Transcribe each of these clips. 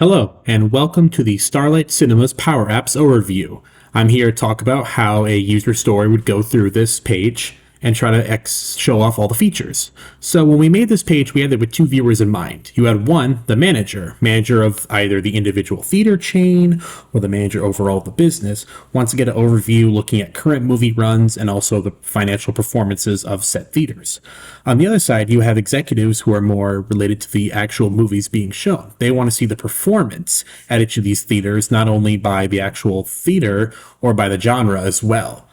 Hello, and welcome to the Starlight Cinema's PowerApps overview. I'm here to talk about how a user story would go through this page and try to show off all the features. So when we made this page, we had it with two viewers in mind. You had one, the manager of either the individual theater chain or the manager overall of the business, wants to get an overview looking at current movie runs and also the financial performances of set theaters. On the other side, you have executives who are more related to the actual movies being shown. They want to see the performance at each of these theaters, not only by the actual theater or by the genre as well.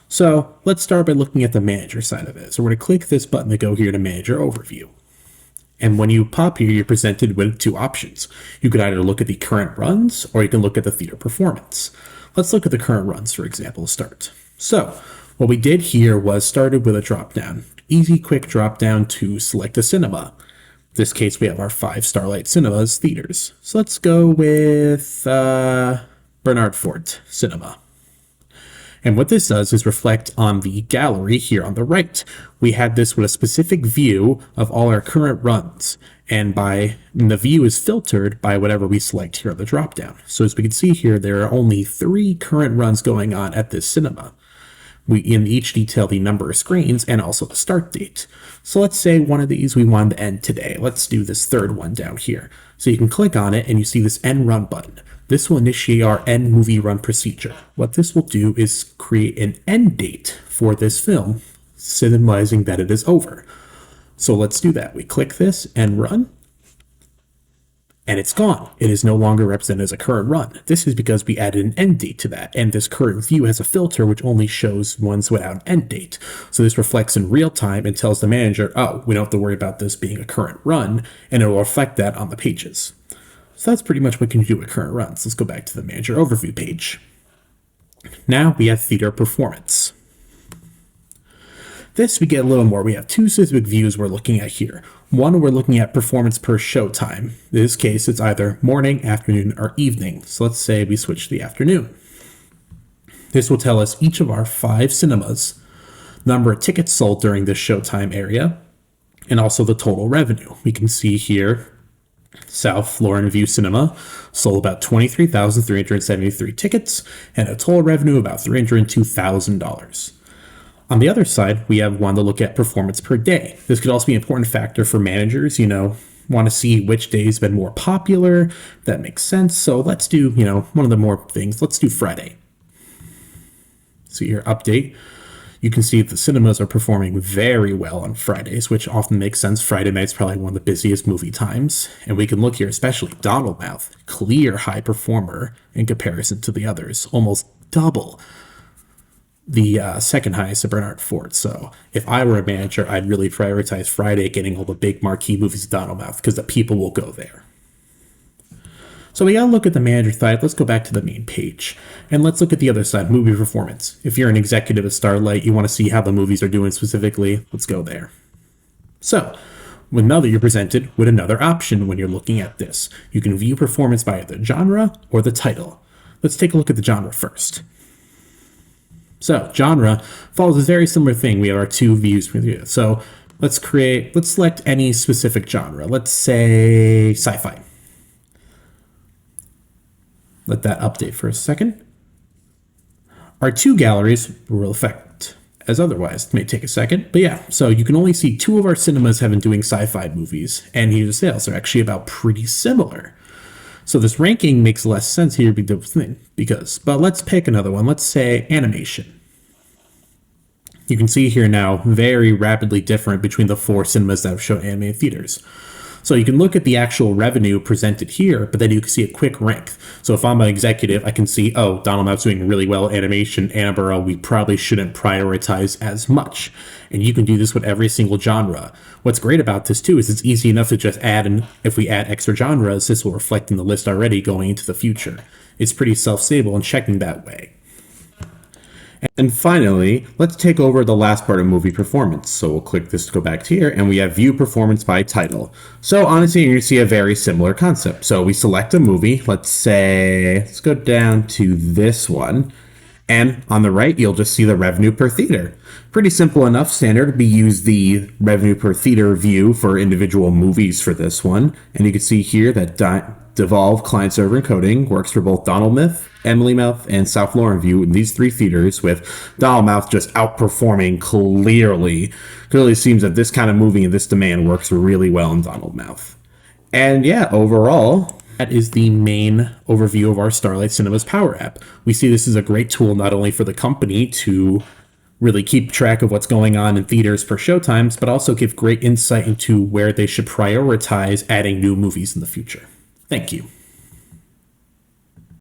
So let's start by looking at the manager side of it. So we're going to click this button to go here to manager overview. And when you pop here, you're presented with two options. You could either look at the current runs or you can look at the theater performance. Let's look at the current runs, for example, to start. So what we did here was started with a drop down. Easy, quick drop down to select a cinema. In this case, we have our 5 Starlight Cinemas theaters. So let's go with Bernard Fort Cinema. And what this does is reflect on the gallery here on the right. We had this with a specific view of all our current runs, and the view is filtered by whatever we select here on the dropdown. So as we can see here, there are only 3 current runs going on at this cinema. We in each detail the number of screens and also the start date. So let's say one of these we wanted to end today. Let's do this third one down here. So you can click on it and you see this end run button. This will initiate our end movie run procedure. What this will do is create an end date for this film, symbolizing that it is over. So let's do that. We click this and run, and it's gone. It is no longer represented as a current run. This is because we added an end date to that, and this current view has a filter which only shows ones without an end date. So this reflects in real time and tells the manager, oh, we don't have to worry about this being a current run, and it will reflect that on the pages. So that's pretty much what we can do with current runs. Let's go back to the manager overview page. Now we have theater performance. This we get a little more. We have 2 specific views we're looking at here. One, we're looking at performance per show time. In this case, it's either morning, afternoon, or evening. So let's say we switch to the afternoon. This will tell us each of our 5 cinemas, number of tickets sold during this showtime area, and also the total revenue. We can see here South Florida View Cinema sold about 23,373 tickets and a total revenue of about $302,000. On the other side, we have one to look at performance per day. This could also be an important factor for managers, want to see which days have been more popular. That makes sense. So let's do, one of the more things. Let's do Friday. So here, update. You can see the cinemas are performing very well on Fridays, which often makes sense. Friday night's probably one of the busiest movie times. And we can look here, especially Donaldmouth, clear high performer in comparison to the others, almost double the second highest at Bernard Fort. So if I were a manager, I'd really prioritize Friday getting all the big marquee movies at Donaldmouth because the people will go there. So we gotta look at the manager side. Let's go back to the main page and let's look at the other side, movie performance. If you're an executive at Starlight, you want to see how the movies are doing specifically, let's go there. So with now that you're presented with another option when you're looking at this. You can view performance by the genre or the title. Let's take a look at the genre first. So genre follows a very similar thing. We have our 2 views for you. So let's select any specific genre. Let's say sci-fi. Let that update for a second. Our 2 galleries will affect as otherwise. It may take a second, but yeah. So you can only see 2 of our cinemas have been doing sci-fi movies, and here the sales are actually about pretty similar. So this ranking makes less sense here but let's pick another one. Let's say animation. You can see here now very rapidly different between the 4 cinemas that have shown animated theaters. So you can look at the actual revenue presented here, but then you can see a quick rank. So if I'm an executive, I can see, oh, Donaldmouth's doing really well animation, Annabelle, we probably shouldn't prioritize as much. And you can do this with every single genre. What's great about this too is it's easy enough to just add, and if we add extra genres, this will reflect in the list already going into the future. It's pretty self-stable and checking that way. And finally, let's take over the last part of movie performance. So we'll click this to go back to here, and we have view performance by title. So honestly, you're going to see a very similar concept. So we select a movie. Let's go down to this one, And on the right, you'll just see the revenue per theater. Pretty simple enough. Standard. We use the revenue per theater view for individual movies for this one. And you can see here that Devolve client-server encoding works for both Donald Myth, Emily Mouth, and South Lauren View in these three theaters, with Donald Mouth just outperforming clearly. Clearly seems that this kind of movie and this demand works really well in Donald Mouth. And yeah, overall, that is the main overview of our Starlight Cinemas Power App. We see this is a great tool not only for the company to really keep track of what's going on in theaters for showtimes, but also give great insight into where they should prioritize adding new movies in the future. Thank you.